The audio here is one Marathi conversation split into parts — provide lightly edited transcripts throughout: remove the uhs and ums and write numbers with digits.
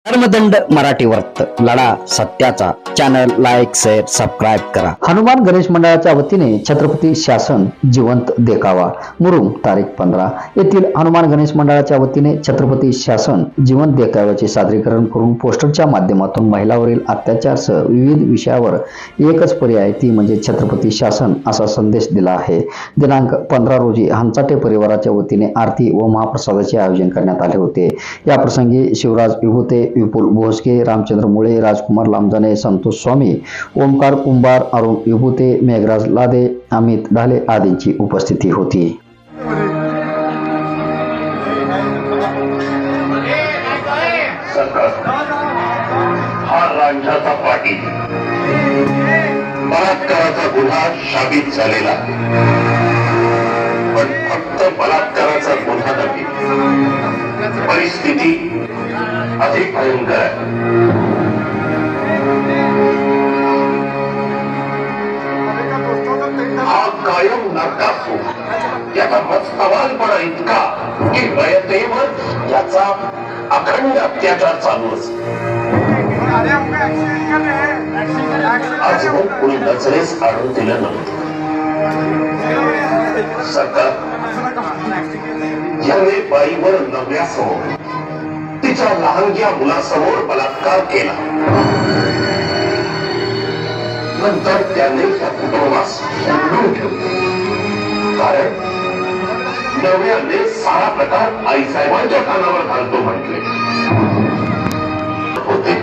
धर्मदंड मराठी वर्त लढा सत्याचा चॅनल लाईक शेअर सबस्क्राईब करा। हनुमान गणेश मंडळाच्या वतीने छत्रपती शासन जिवंत देखावा मुरुम तारीख 15 येथील हनुमान गणेश मंडळाच्या वतीने छत्रपती शासन जिवंत देखाव्याचे सादरीकरण करून पोस्टरच्या माध्यमातून महिलांवरील अत्याचारासह विविध विषयावर एकच पर्याय ती म्हणजे छत्रपती शासन असा संदेश दिला आहे। दिनांक 15 रोजी हंचाटे परिवाराच्या वतीने आरती व महाप्रसादाचे आयोजन करण्यात आले होते। या प्रसंगी शिवराज विभूते, विपुल भोसके, रामचंद्र मुळे, राजकुमार लामजाने, संतोष स्वामी, ओमकार कुंभार, अरुण विभूते, मेघराज लादे, अमित ढाले आदींची उपस्थिती होती। हा रांझाचा पाटील बलात्काराचा गुन्हा साबित झालेला, पण फक्त बलात्काराचा गुन्हा नव्हे, परिस्थिती अधिक भयंकर आहे। हा कायम नरकासू याचा मस्तवालपणा इतका की रयतेवर याचा अखंड अत्याचार चालू असतो। आज कोणी नजरेस आणून दिलं नव्हतं। सरकार याने बाईवर नव्यासमोर, तिच्या लहानग्या मुलासमोर बलात्कार केला। नंतर त्याने त्या कुटुंबास सोडून ठेवले, कारण नव्याने सारा प्रकार आईसाहेबांच्या कानावर घालतो म्हटले होते।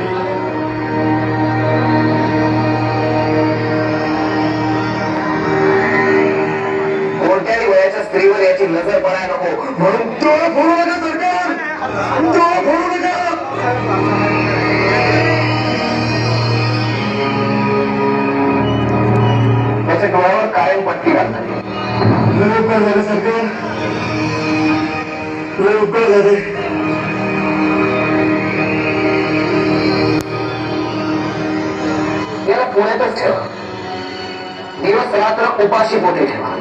कोणत्याही वयाच्या स्त्रीवर याची नजर पडायला नको म्हणून डोळा फोडू नका सरकार, डोळा फोडू नका। त्याच्या डोळ्यावर कायम पट्टी घालतात। उपकार झाले सरकार, उपकार झाले। याला पुण्यातच ठेवा, दिवस रात्र उपाशी पोटी ठेवा।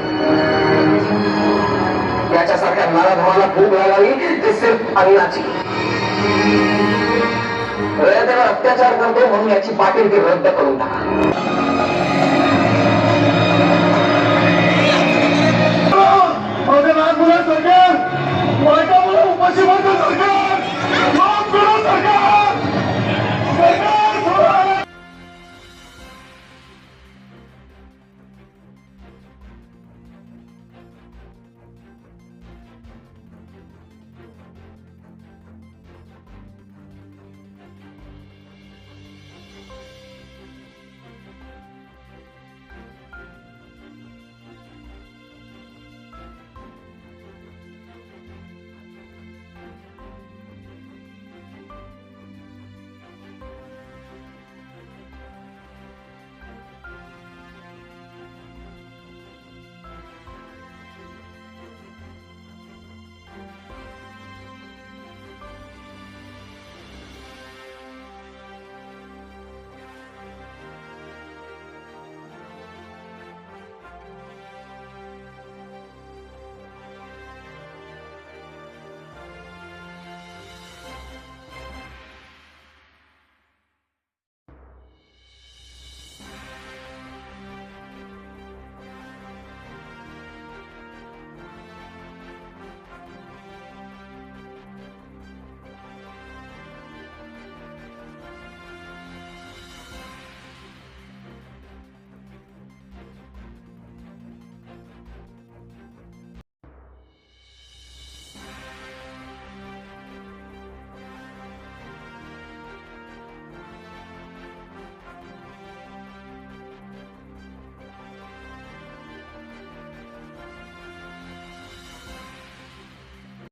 याच्यासारख्या नराधमाला भूक लागावी ते सिर्फ अन्नाची। रयतेवर अत्याचार करतो म्हणून याची पाटीलकी रद्द करून टाका। माझ्या लहान मुलं सरकार, माझ्या मुलं उपाशी मारतो सरकार, माफ करा सरकार, सरकार सोडा।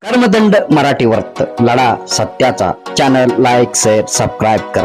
धर्मदंड मराठी वर्त लढा सत्याचा चॅनल लाईक शेअर सबस्क्राईब करा।